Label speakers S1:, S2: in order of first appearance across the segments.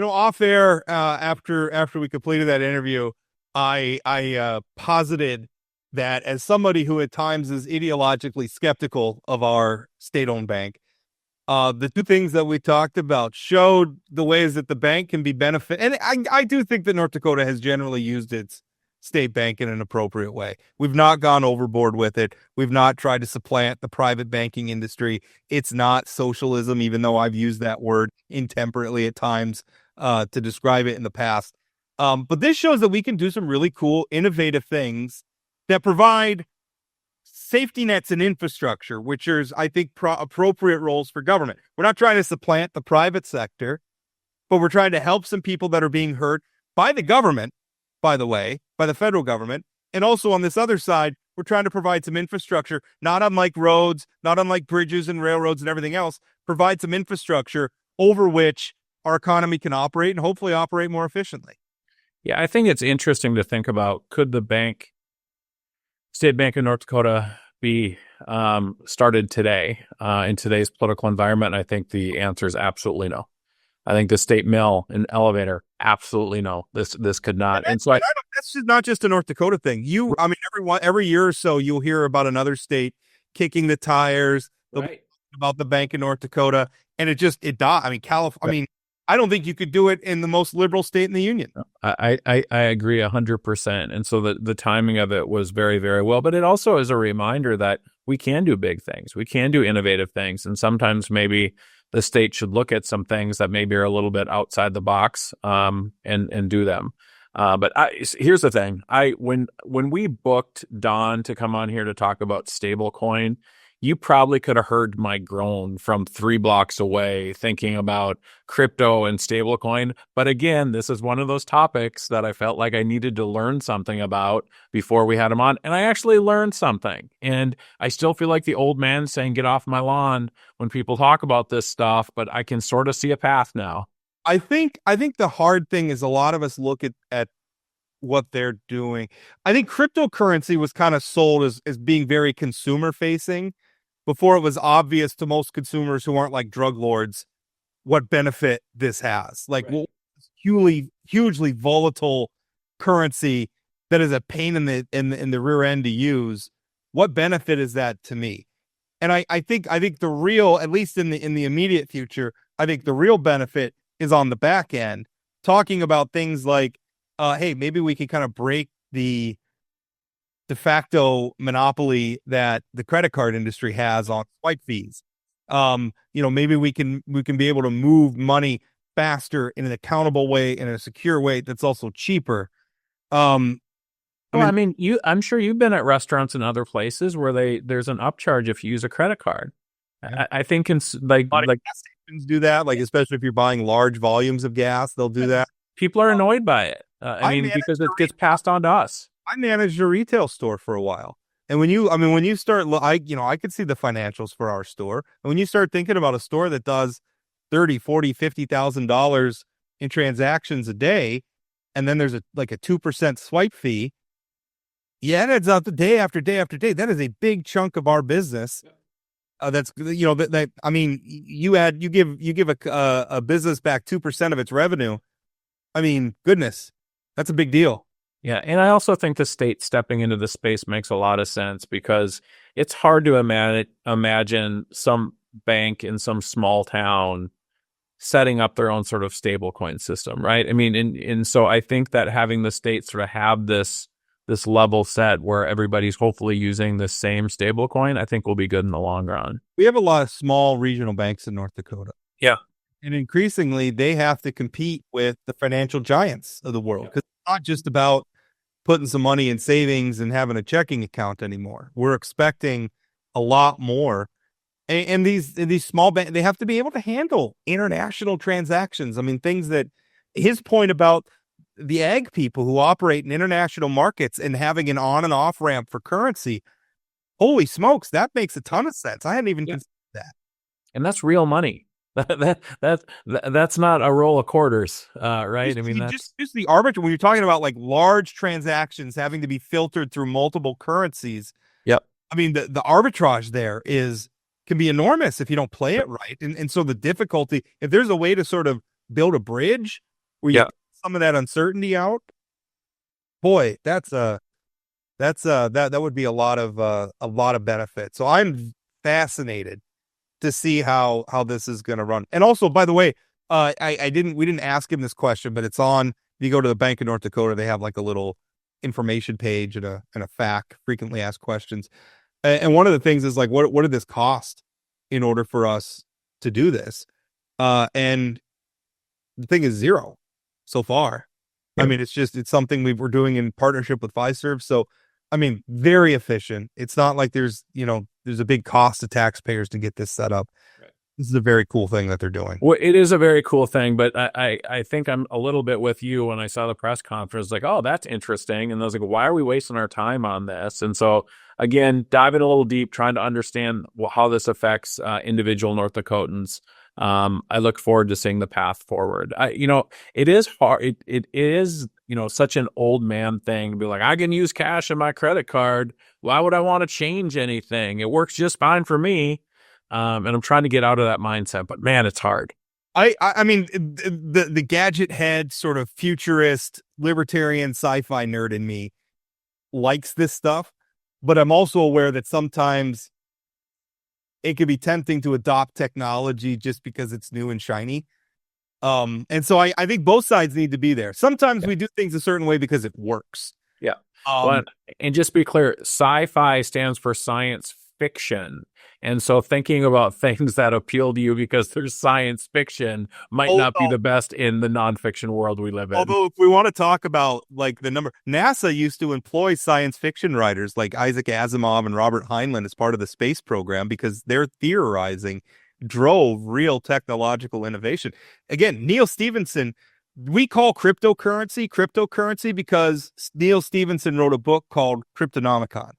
S1: Off air, after we completed that interview, I posited that as somebody who at times is ideologically skeptical of our state-owned bank, the two things that we talked about showed the ways that the bank can be benefit. And I do think that North Dakota has generally used its state bank in an appropriate way. We've not gone overboard with it. We've not tried to supplant the private banking industry. It's not socialism, even though I've used that word intemperately at times to describe it in the past. But this shows that we can do some really cool, innovative things that provide safety nets and infrastructure, which is, I think, appropriate roles for government. We're not trying to supplant the private sector, but we're trying to help some people that are being hurt by the government, by the way, by the federal government. And also on this other side, we're trying to provide some infrastructure, not unlike roads, not unlike bridges and railroads and everything else, provide some infrastructure over which our economy can operate and hopefully operate more efficiently.
S2: Yeah, I think it's interesting to think about, could the State Bank of North Dakota be started today in today's political environment? And I think the answer is absolutely no. I think the state mill and elevator, absolutely no. This could not. And so
S1: that's not just a North Dakota thing. Every year or so, you'll hear about another state kicking the tires,
S2: right.
S1: about the Bank of North Dakota, and it died. I mean, California. I don't think you could do it in the most liberal state in the union.
S2: I agree 100%. And so the timing of it was very, very well. But it also is a reminder that we can do big things. We can do innovative things. And sometimes maybe the state should look at some things that maybe are a little bit outside the box and do them. But here's the thing. When we booked Don to come on here to talk about stablecoin, you probably could have heard my groan from 3 blocks away thinking about crypto and stablecoin. But again, this is one of those topics that I felt like I needed to learn something about before we had him on. And I actually learned something. And I still feel like the old man saying, get off my lawn when people talk about this stuff, but I can sort of see a path now.
S1: I think the hard thing is a lot of us look at what they're doing. I think cryptocurrency was kind of sold as being very consumer facing before it was obvious to most consumers who aren't like drug lords what benefit this has. Like,
S2: right.
S1: hugely volatile currency that is a pain in the rear end to use. What benefit is that to me? And I think the real, at least in the immediate future, I think the real benefit is on the back end, talking about things like, hey, maybe we can kind of break the de facto monopoly that the credit card industry has on swipe fees. Maybe we can be able to move money faster in an accountable way, in a secure way that's also cheaper.
S2: I'm sure you've been at restaurants and other places where there's an upcharge if you use a credit card. Yeah. I think like
S1: gas stations do that, like especially if you're buying large volumes of gas, they'll do that.
S2: People are annoyed by it. Because it gets passed on to us.
S1: I managed a retail store for a while. And when you start, I could see the financials for our store. And when you start thinking about a store that does $30,000, $40,000, $50,000 in transactions a day, and then there's a 2% swipe fee, yeah, it adds up to day after day after day. That is a big chunk of our business. You give a business back 2% of its revenue. I mean, goodness, that's a big deal.
S2: Yeah, and I also think the state stepping into the space makes a lot of sense because it's hard to imagine some bank in some small town setting up their own sort of stablecoin system, right? I mean, and so I think that having the state sort of have this level set where everybody's hopefully using the same stablecoin, I think will be good in the long run.
S1: We have a lot of small regional banks in North Dakota.
S2: Yeah.
S1: And increasingly, they have to compete with the financial giants of the world because it's not just about putting some money in savings and having a checking account anymore. We're expecting a lot more. And these small banks, they have to be able to handle international transactions. I mean, things that his point about the ag people who operate in international markets and having an on and off ramp for currency. Holy smokes, that makes a ton of sense. I hadn't even considered that.
S2: And that's real money. That's not a roll of quarters, right?
S1: Just the arbitrage when you're talking about like large transactions having to be filtered through multiple currencies.
S2: Yep.
S1: I mean, the arbitrage there can be enormous if you don't play it right. And so the difficulty, if there's a way to sort of build a bridge where you
S2: Yeah.
S1: get some of that uncertainty out, boy, that would be a lot of benefit. So I'm fascinated to see how this is going to run. And also, by the way, we didn't ask him this question, but it's on. If you go to the Bank of North Dakota, they have like a little information page and a FAQ, frequently asked questions. And one of the things is like, what did this cost in order for us to do this? And the thing is zero so far. I
S2: Yeah.
S1: mean, it's something we're doing in partnership with Fiserv. So, I mean, very efficient. It's not like there's a big cost to taxpayers to get this set up.
S2: Right.
S1: This is a very cool thing that they're doing.
S2: Well, it is a very cool thing, but I think I'm a little bit with you when I saw the press conference, like, oh, that's interesting. And I was like, why are we wasting our time on this? And so, again, diving a little deep, trying to understand how this affects individual North Dakotans. I look forward to seeing the path forward. It is hard. It is, such an old man thing to be like, I can use cash in my credit card. Why would I want to change anything? It works just fine for me. And I'm trying to get out of that mindset, but man, it's hard.
S1: I mean, the gadget head sort of futurist libertarian sci-fi nerd in me likes this stuff, but I'm also aware that sometimes it could be tempting to adopt technology just because it's new and shiny. And so I think both sides need to be there. Sometimes
S2: Yeah.
S1: we do things a certain way because it works.
S2: Yeah.
S1: Um,
S2: And just be clear, sci-fi stands for science fiction. And so thinking about things that appeal to you because there's science fiction might not be
S1: although,
S2: the best in the nonfiction world we live in.
S1: although if we want to talk about like the number, NASA used to employ science fiction writers like Isaac Asimov and Robert Heinlein as part of the space program because their theorizing drove real technological innovation. Again, Neil Stephenson, we call cryptocurrency because Neil Stephenson wrote a book called Cryptonomicon.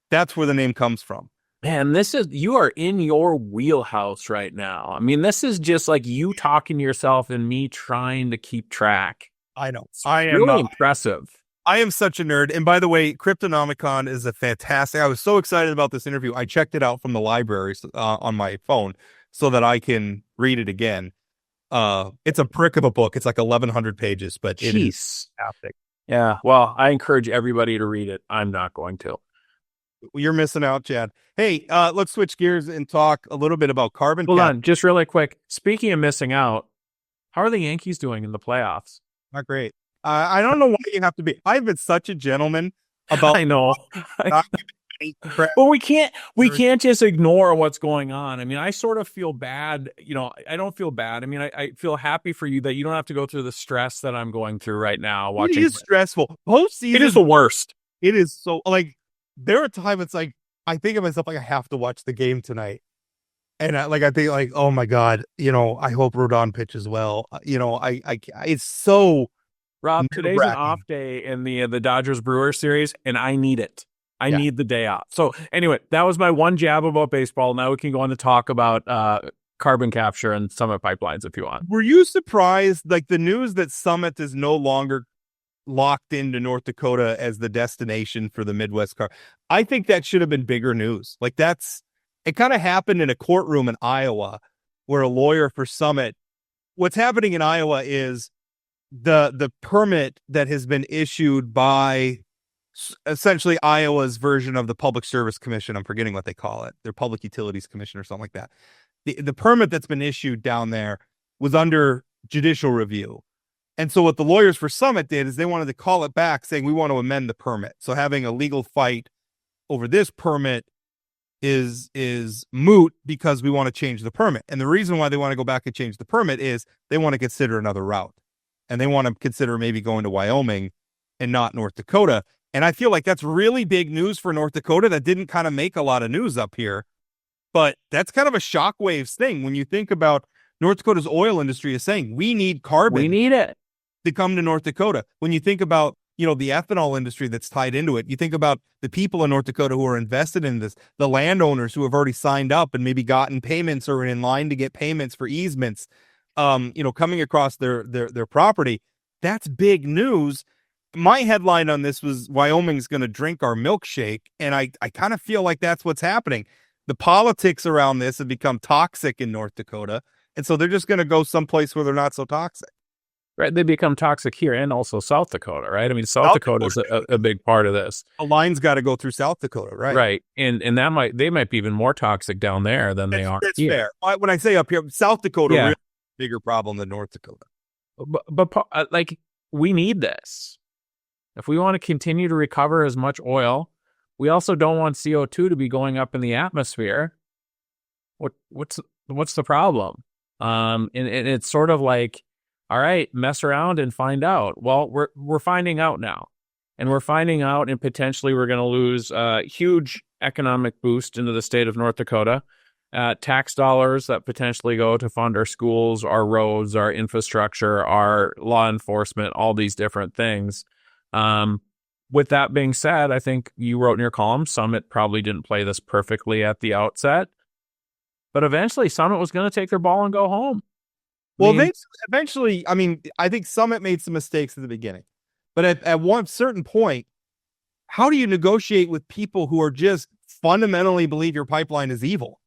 S1: That's where the name comes from.
S2: Man, you are in your wheelhouse right now. I mean, this is just like you talking to yourself and me trying to keep track.
S1: I know.
S2: It's really impressive.
S1: I am such a nerd. And by the way, Cryptonomicon is a fantastic. I was so excited about this interview. I checked it out from the library on my phone so that I can read it again. It's a brick of a book. It's like 1,100 pages, but it is fantastic.
S2: Yeah. Well, I encourage everybody to read it. I'm not going to.
S1: You're missing out, Chad. Hey, let's switch gears and talk a little bit about carbon
S2: Hold
S1: cap.
S2: on, just really quick. Speaking of missing out, how are the Yankees doing in the playoffs?
S1: Not great. I don't know why you have to be. I've been such a gentleman about.
S2: I know.
S1: Not giving any crap.
S2: But we can't just ignore what's going on. I mean, I sort of feel bad. I don't feel bad. I mean, I feel happy for you that you don't have to go through the stress that I'm going through right now watching.
S1: It is stressful. Postseason.
S2: It is the worst.
S1: It is so like there are times it's like I think of myself like I have to watch the game tonight. And I think like, oh my God, I hope Rodon pitches well. It's so
S2: Rob, today's an
S1: nerve-wracking.
S2: off day in the Dodgers Brewers series, and I need it. I need the day off. So anyway, that was my one jab about baseball. Now we can go on to talk about carbon capture and Summit pipelines if you want.
S1: Were you surprised, like the news that Summit is no longer locked into North Dakota as the destination for the Midwest car? I think that should have been bigger news. Like it kind of happened in a courtroom in Iowa where a lawyer for Summit, what's happening in Iowa is the permit that has been issued by essentially Iowa's version of the Public Service Commission. I'm forgetting what they call it. Their Public Utilities Commission or something like that. The permit that's been issued down there was under judicial review. And so what the lawyers for Summit did is they wanted to call it back saying, we want to amend the permit. So having a legal fight over this permit is moot because we want to change the permit. And the reason why they want to go back and change the permit is they want to consider another route. And they want to consider maybe going to Wyoming and not North Dakota. And I feel like that's really big news for North Dakota that didn't kind of make a lot of news up here. But that's kind of a shockwaves thing when you think about North Dakota's oil industry is saying we need carbon.
S2: We need it
S1: to come to North Dakota. When you think about, the ethanol industry that's tied into it, you think about the people in North Dakota who are invested in this, the landowners who have already signed up and maybe gotten payments or are in line to get payments for easements, coming across their property. That's big news. My headline on this was Wyoming's going to drink our milkshake. And I kind of feel like that's what's happening. The politics around this have become toxic in North Dakota. And so they're just going to go someplace where they're not so toxic.
S2: Right. They become toxic here and also South Dakota, right? I mean, South
S1: South
S2: Dakota is
S1: Dakota,
S2: a big part of this.
S1: a line's got to go through South Dakota, right?
S2: Right. And they might be even more toxic down there than they are
S1: That's
S2: here.
S1: fair. When I say up here, South Dakota,
S2: Yeah.
S1: really bigger problem than North Dakota.
S2: But like, we need this. If we want to continue to recover as much oil, we also don't want CO2 to be going up in the atmosphere. What's the problem? And it's sort of like, all right, mess around and find out. Well, we're finding out now, and we're finding out, and potentially we're going to lose a huge economic boost into the state of North Dakota. Tax dollars that potentially go to fund our schools, our roads, our infrastructure, our law enforcement, all these different things. With that being said, I think you wrote in your column, Summit probably didn't play this perfectly at the outset, but eventually Summit was going to take their ball and go home.
S1: Well, they eventually, I mean, I think Summit made some mistakes at the beginning, but at one certain point, how do you negotiate with people who are just fundamentally believe your pipeline is evil?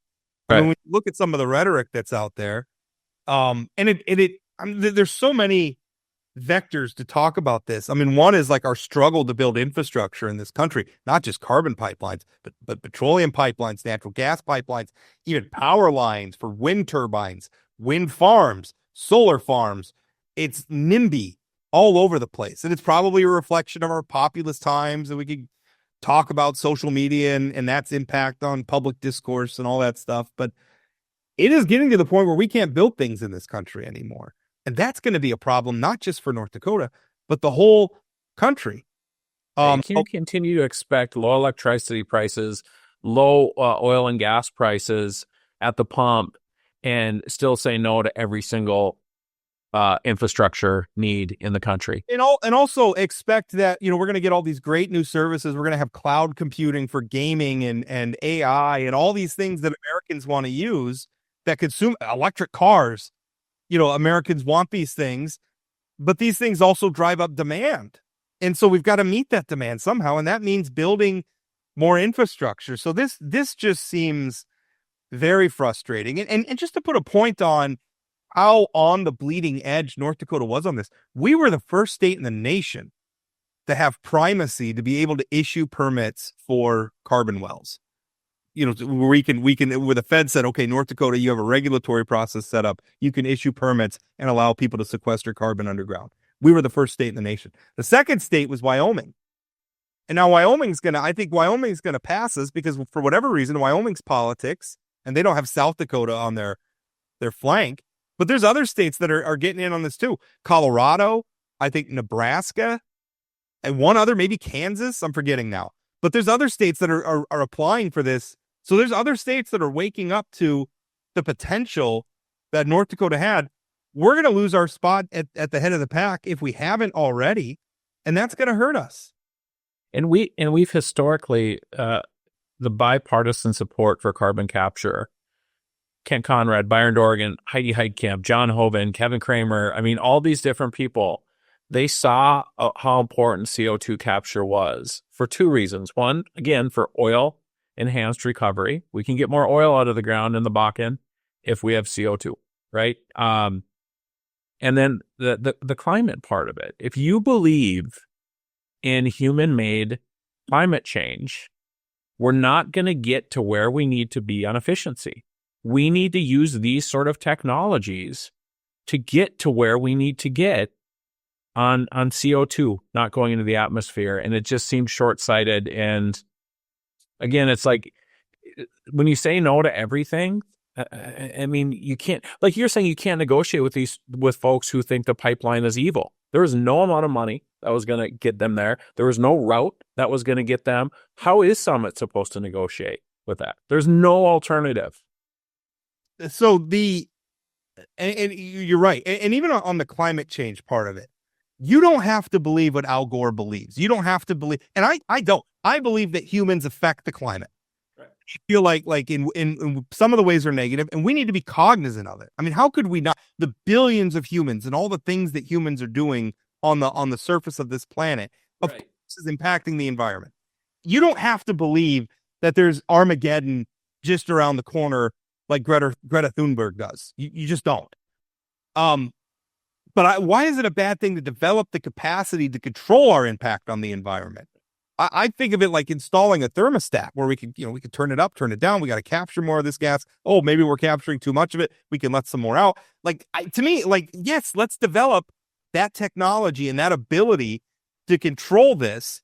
S2: Right.
S1: I mean, when you look at some of the rhetoric that's out there, and there's so many vectors to talk about this. I mean, one is like our struggle to build infrastructure in this country, not just carbon pipelines, but petroleum pipelines, natural gas pipelines, even power lines for wind turbines, wind farms, solar farms. It's NIMBY all over the place. And it's probably a reflection of our populist times, and we could talk about social media and that's impact on public discourse and all that stuff. But it is getting to the point where we can't build things in this country anymore. And that's going to be a problem, not just for North Dakota, but the whole country.
S2: You can't continue to expect low electricity prices, low oil and gas prices at the pump, and still say no to every single infrastructure need in the country.
S1: And also expect that, we're going to get all these great new services. We're going to have cloud computing for gaming and AI and all these things that Americans want to use that consume electric cars. Americans want these things, but these things also drive up demand. And so we've got to meet that demand somehow. And that means building more infrastructure. So this just seems very frustrating. And just to put a point on how on the bleeding edge North Dakota was on this, we were the first state in the nation to have primacy to be able to issue permits for carbon wells. Where where the Fed said, okay, North Dakota, you have a regulatory process set up. You can issue permits and allow people to sequester carbon underground. We were the first state in the nation. The second state was Wyoming. And now I think Wyoming's going to pass us because for whatever reason, Wyoming's politics, and they don't have South Dakota on their flank. But there's other states that are getting in on this too. Colorado, I think Nebraska, and one other, maybe Kansas. I'm forgetting now. But there's other states that are applying for this. So there's other states that are waking up to the potential that North Dakota had. We're going to lose our spot at the head of the pack if we haven't already, and that's going to hurt us.
S2: And we've historically the bipartisan support for carbon capture. Kent Conrad, Byron Dorgan, Heidi Heitkamp, John Hoeven, Kevin Kramer. I mean, all these different people. They saw how important CO2 capture was for two reasons. One, again, for oil enhanced recovery. We can get more oil out of the ground in the Bakken if we have CO2, right? And then the climate part of it. If you believe in human-made climate change, we're not going to get to where we need to be on efficiency. We need to use these sort of technologies to get to where we need to get on CO2 not going into the atmosphere. And it just seems short-sighted. And again, it's like when you say no to everything, I mean, you can't, like you're saying, you can't negotiate with folks who think the pipeline is evil. There was no amount of money that was going to get them there. There was no route that was going to get them. How is Summit supposed to negotiate with that? There's no alternative.
S1: So and you're right. And even on the climate change part of it, you don't have to believe what Al Gore believes. You don't have to believe, and I don't. I believe that humans affect the climate. Right. I feel like in some of the ways are negative, and we need to be cognizant of it. I mean, how could we not? The billions of humans and all the things that humans are doing on the surface of this planet, of course, is impacting the environment. You don't have to believe that there's Armageddon just around the corner like Greta Thunberg does. You just don't. Um, but why is it a bad thing to develop the capacity to control our impact on the environment? I think of it like installing a thermostat where we could turn it up, turn it down. We got to capture more of this gas. Oh, maybe we're capturing too much of it. We can let some more out. To me, yes, let's develop that technology and that ability to control this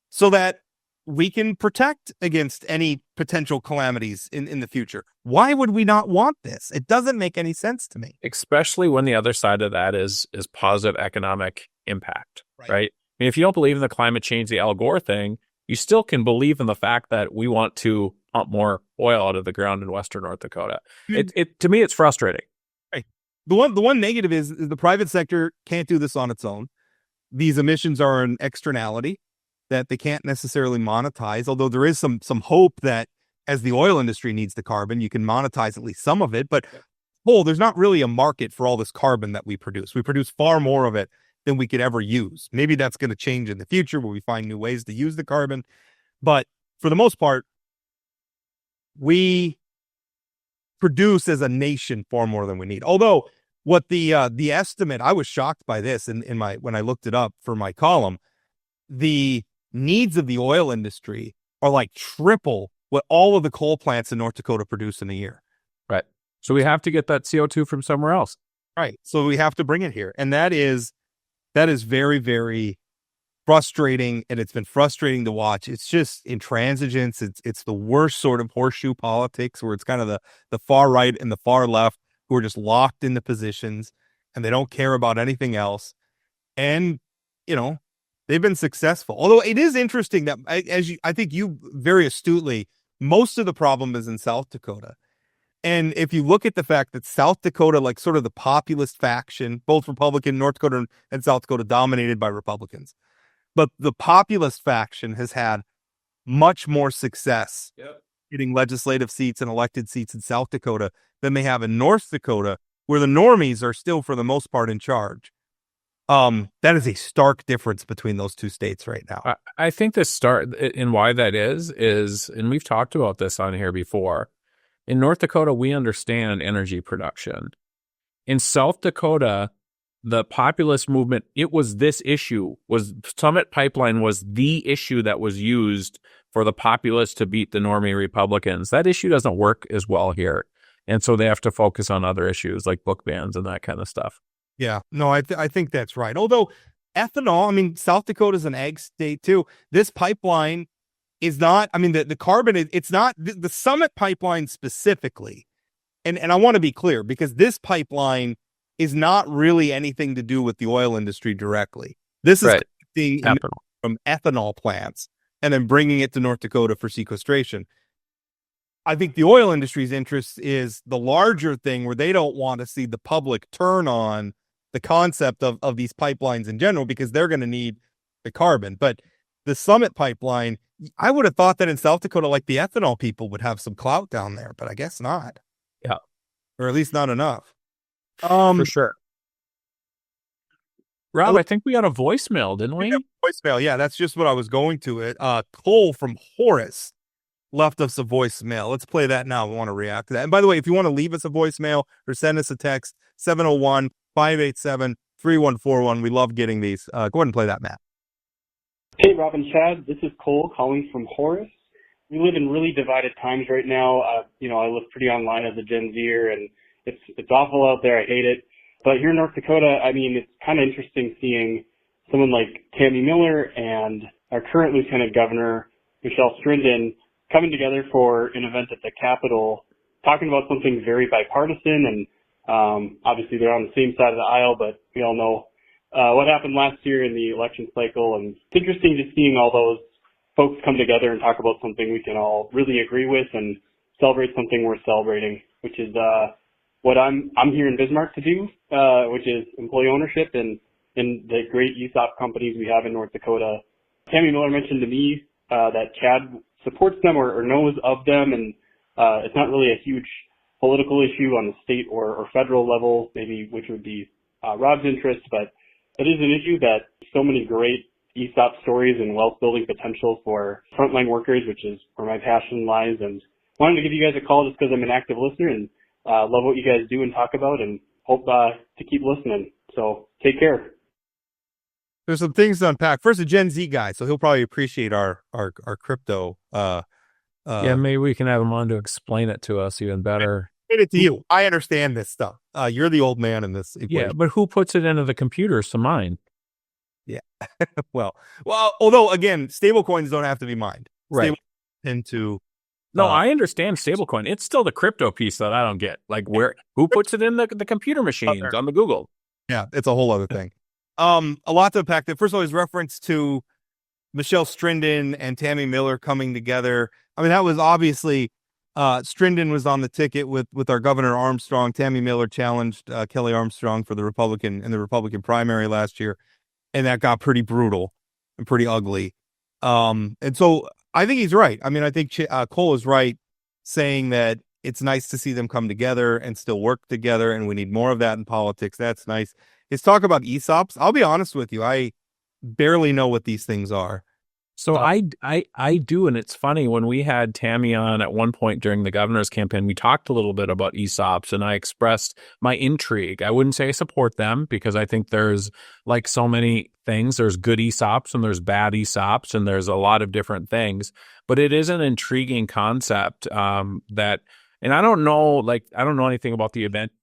S1: so that we can protect against any potential calamities in the future. Why would we not want this? It doesn't make any sense to me.
S2: Especially when the other side of that is positive economic impact,
S1: Right.
S2: right? I mean, if you don't believe in the climate change, the Al Gore thing, you still can believe in the fact that we want to pump more oil out of the ground in Western North Dakota. It to me, it's frustrating.
S1: Right. The one negative is the private sector can't do this on its own. These emissions are an externality that they can't necessarily monetize, although there is some hope that as the oil industry needs the carbon, you can monetize at least some of it. But there's not really a market for all this carbon that we produce. We produce far more of it than we could ever use. Maybe that's going to change in the future where we find new ways to use the carbon. But for the most part, we produce as a nation far more than we need. Although what the estimate, I was shocked by this when I looked it up for my column, the needs of the oil industry are like triple what all of the coal plants in North Dakota produce in a year.
S2: Right. So we have to get that CO2 from somewhere else.
S1: Right. So we have to bring it here. And that is very, very frustrating. And it's been frustrating to watch. It's just intransigence. It's the worst sort of horseshoe politics where it's kind of the far right and the far left who are just locked into positions and they don't care about anything else. And, they've been successful. Although it is interesting that, I think you very astutely, most of the problem is in South Dakota. And if you look at the fact that South Dakota, like sort of the populist faction, both Republican, North Dakota and South Dakota dominated by Republicans, but the populist faction has had much more success getting legislative seats and elected seats in South Dakota than they have in North Dakota, where the normies are still for the most part in charge. That is a stark difference between those two states right now.
S2: I think the start and why that is, and we've talked about this on here before. In North Dakota, we understand energy production. In South Dakota, the populist movement, Summit Pipeline was the issue that was used for the populists to beat the normie Republicans. That issue doesn't work as well here. And so they have to focus on other issues like book bans and that kind of stuff.
S1: Yeah, no, I think that's right. Although ethanol, South Dakota's an ag state too. This pipeline is not, the carbon, it's not the Summit Pipeline specifically. And I want to be clear because this pipeline is not really anything to do with the oil industry directly. This is from ethanol plants and then bringing it to North Dakota for sequestration. I think the oil industry's interest is the larger thing where they don't want to see the public turn on the concept of these pipelines in general because they're going to need the carbon. But the Summit Pipeline, I would have thought that in South Dakota, like the ethanol people would have some clout down there, but I guess not.
S2: Yeah.
S1: Or at least not enough.
S2: For sure. Rob, I think we got a voicemail, didn't we?
S1: Voicemail, yeah, that's just what I was going to it. Cole from Horace left us a voicemail. Let's play that now. I want to react to that. And by the way, if you want to leave us a voicemail or send us a text, 701-587-3141. We love getting these. Go ahead and play that, Matt.
S3: Hey, Rob and Chad. This is Cole calling from Horace. We live in really divided times right now. I live pretty online as a Gen Zer, and it's awful out there. I hate it. But here in North Dakota, it's kind of interesting seeing someone like Tammy Miller and our current Lieutenant Governor, Michelle Strinden, coming together for an event at the Capitol, talking about something very bipartisan. And obviously they're on the same side of the aisle, but we all know what happened last year in the election cycle. And it's interesting just seeing all those folks come together and talk about something we can all really agree with and celebrate something worth celebrating, which is what I'm here in Bismarck to do, which is employee ownership and the great ESOP companies we have in North Dakota. Tammy Miller mentioned to me that Chad supports them or knows of them, and it's not really a huge political issue on the state or federal level, maybe, which would be Rob's interest, but it is an issue that so many great ESOP stories and wealth building potential for frontline workers, which is where my passion lies. And wanted to give you guys a call just because I'm an active listener and Love what you guys do and talk about, and hope to keep listening. So take care.
S1: There's some things to unpack. First, a Gen Z guy, so he'll probably appreciate our crypto.
S2: Yeah, maybe we can have him on to explain it to us even better.
S1: It to you. I understand this stuff. You're the old man in this equation.
S2: Yeah, but who puts it into the computers to mine?
S1: Yeah. well, although again, stable coins don't have to be mined.
S2: Right. No, I understand stablecoin. It's still the crypto piece that I don't get. Like who puts it in the computer machines on the Google?
S1: Yeah, it's a whole other thing. A lot to unpack. That first of all, his reference to Michelle Strinden and Tammy Miller coming together. I mean, that was obviously Strinden was on the ticket with our Governor Armstrong. Tammy Miller challenged Kelly Armstrong for the Republican primary last year, and that got pretty brutal and pretty ugly. And so I think he's right. I mean, I think Cole is right saying that it's nice to see them come together and still work together, and we need more of that in politics. That's nice. His talk about ESOPs, I'll be honest with you, I barely know what these things are.
S2: So I do, and it's funny, when we had Tammy on at one point during the governor's campaign, we talked a little bit about ESOPs, and I expressed my intrigue. I wouldn't say I support them, because I think there's, like so many things, there's good ESOPs and there's bad ESOPs, and there's a lot of different things. But it is an intriguing concept that, and I don't know anything about the event.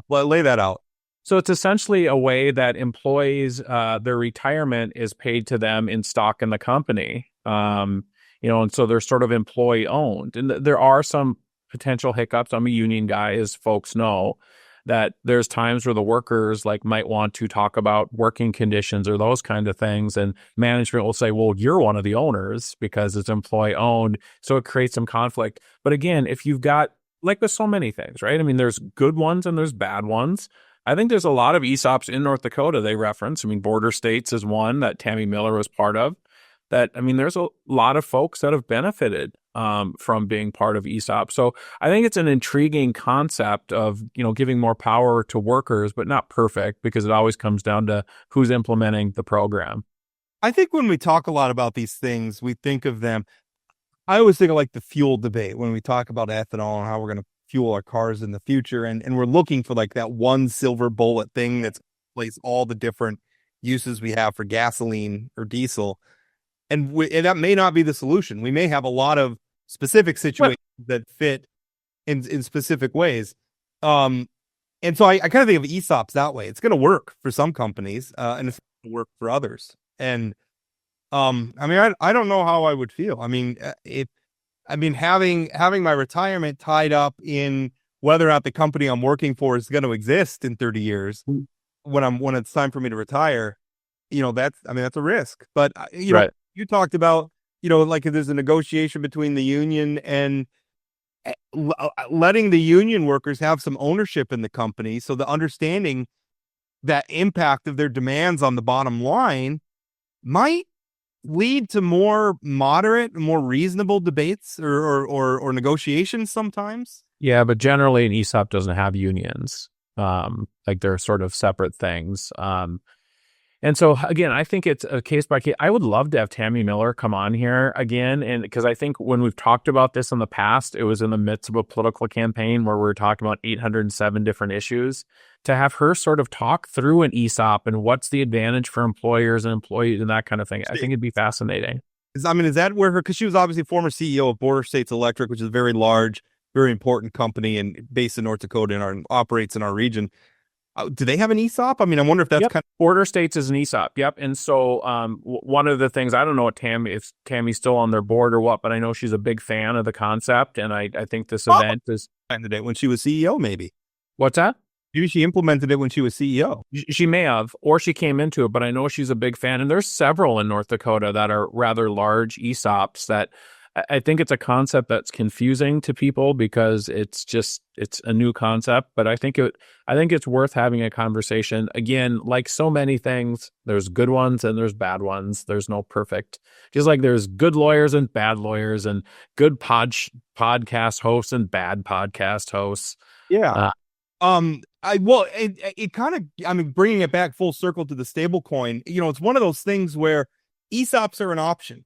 S1: Well, lay that out.
S2: So it's essentially a way that employees, their retirement is paid to them in stock in the company, and so they're sort of employee owned. And there are some potential hiccups. I'm a union guy, as folks know, that there's times where the workers might want to talk about working conditions or those kind of things. And management will say, well, you're one of the owners because it's employee owned. So it creates some conflict. But again, if you've got, like with so many things, right? I mean, there's good ones and there's bad ones. I think there's a lot of ESOPs in North Dakota they reference. I mean, Border States is one that Tammy Miller was part of. There's a lot of folks that have benefited from being part of ESOP. So I think it's an intriguing concept of, giving more power to workers, but not perfect, because it always comes down to who's implementing the program.
S1: I think when we talk a lot about these things, we think of them. I always think of like the fuel debate when we talk about ethanol and how we're going to fuel our cars in the future. And we're looking for like that one silver bullet thing that's replace all the different uses we have for gasoline or diesel. And that may not be the solution. We may have a lot of specific situations that fit in specific ways. And so I kind of think of ESOPs that way. It's going to work for some companies, and it's going to work for others. And I don't know how I would feel. Having my retirement tied up in whether or not the company I'm working for is going to exist in 30 years when it's time for me to retire, that's a risk. But
S2: right.
S1: You talked about, like if there's a negotiation between the union and letting the union workers have some ownership in the company. So the understanding that impact of their demands on the bottom line might lead to more moderate, more reasonable debates or negotiations sometimes.
S2: Yeah, but generally an ESOP doesn't have unions. They're sort of separate things. And so again, I think it's a case by case. I would love to have Tammy Miller come on here again. And because I think when we've talked about this in the past, it was in the midst of a political campaign where we were talking about 807 different issues. To have her sort of talk through an ESOP and what's the advantage for employers and employees and that kind of thing, I think it'd be fascinating.
S1: Is that where because she was obviously former CEO of Border States Electric, which is a very large, very important company and based in North Dakota and operates in our region. Do they have an ESOP? I wonder if that's kind of...
S2: Border States is an ESOP. Yep. And so one of the things, I don't know if Tammy's still on their board or what, but I know she's a big fan of the concept. And I think this event is...
S1: When she was CEO, maybe.
S2: What's that?
S1: Maybe she implemented it when she was CEO.
S2: She may have, or she came into it, but I know she's a big fan. And there's several in North Dakota that are rather large ESOPs that I think it's a concept that's confusing to people because it's a new concept. But I think it's worth having a conversation. Again, like so many things, there's good ones and there's bad ones. There's no perfect. Just like there's good lawyers and bad lawyers and good podcast hosts and bad podcast hosts.
S1: Yeah. It kind of, bringing it back full circle to the stable coin, it's one of those things where ESOPs are an option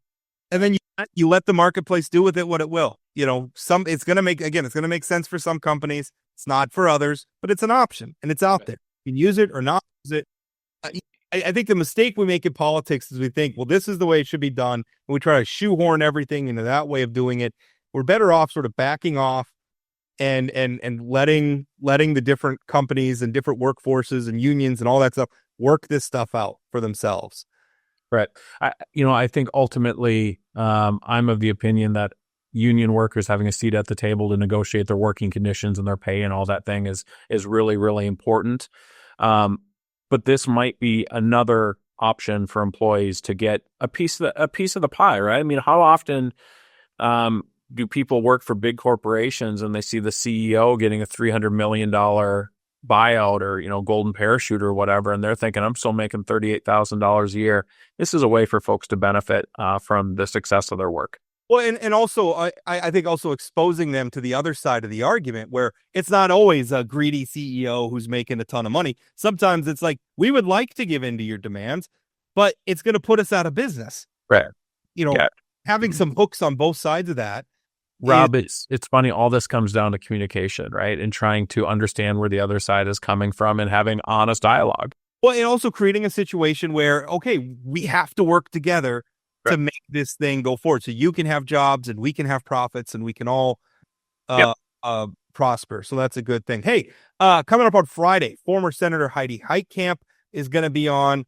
S1: and then you let the marketplace do with it what it will. it's going to make sense for some companies. It's not for others, but it's an option and it's out there. You can use it or not use it. I think the mistake we make in politics is we think, well, this is the way it should be done. And we try to shoehorn everything into that way of doing it. We're better off sort of backing off and letting the different companies and different workforces and unions and all that stuff work this stuff out for themselves.
S2: Right. I think ultimately, I'm of the opinion that union workers having a seat at the table to negotiate their working conditions and their pay and all that thing is really, really important. But this might be another option for employees to get a piece of the pie, right? I mean, how often do people work for big corporations and they see the CEO getting a $300 million buyout or, golden parachute or whatever, and they're thinking, I'm still making $38,000 a year. This is a way for folks to benefit from the success of their work.
S1: Well, and also, I think also exposing them to the other side of the argument where it's not always a greedy CEO who's making a ton of money. Sometimes it's like, we would like to give in to your demands, but it's going to put us out of business.
S2: Right.
S1: Having some hooks on both sides of that.
S2: Rob, it's funny. All this comes down to communication, right? And trying to understand where the other side is coming from and having honest dialogue.
S1: Well, and also creating a situation where, okay, we have to work together to make this thing go forward. So you can have jobs and we can have profits and we can all prosper. So that's a good thing. Hey, coming up on Friday, former Senator Heidi Heitkamp is going to be on.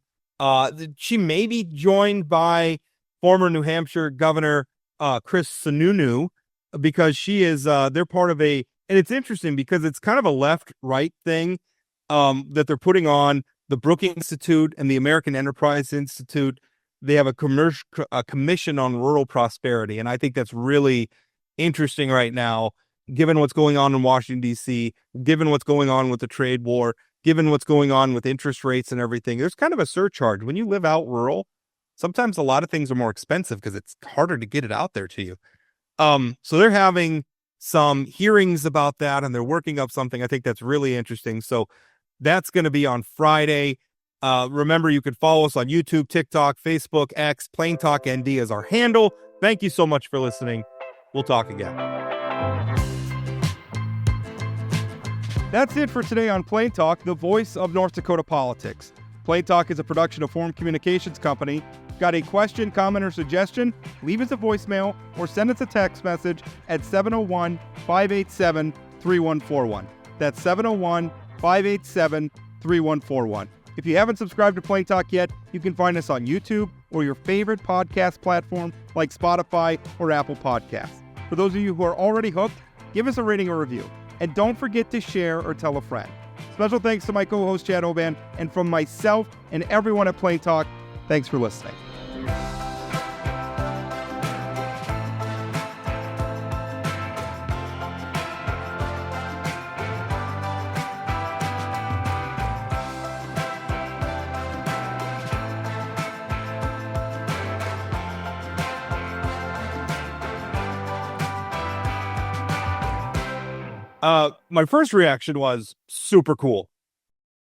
S1: She may be joined by former New Hampshire Governor Chris Sununu, because she is, they're part of and it's interesting because it's kind of a left-right thing that they're putting on. The Brookings Institute and the American Enterprise Institute, they have a commission on rural prosperity. And I think that's really interesting right now, given what's going on in Washington, D.C., given what's going on with the trade war, given what's going on with interest rates and everything. There's kind of a surcharge. When you live out rural, sometimes a lot of things are more expensive because it's harder to get it out there to you. So they're having some hearings about that and they're working up something. I think that's really interesting. So that's going to be on Friday. Remember, you can follow us on YouTube, TikTok, Facebook, X. Plain Talk ND is our handle. Thank you so much for listening. We'll talk again. That's it for today on Plain Talk, the voice of North Dakota politics. Plain Talk is a production of Forum Communications Company. Got a question, comment, or suggestion? Leave us a voicemail or send us a text message at 701-587-3141. That's 701-587-3141. If you haven't subscribed to Plain Talk yet, you can find us on YouTube or your favorite podcast platform like Spotify or Apple Podcasts. For those of you who are already hooked, give us a rating or review. And don't forget to share or tell a friend. Special thanks to my co-host Chad Oban, and from myself and everyone at Plain Talk, thanks for listening. My first reaction was super cool.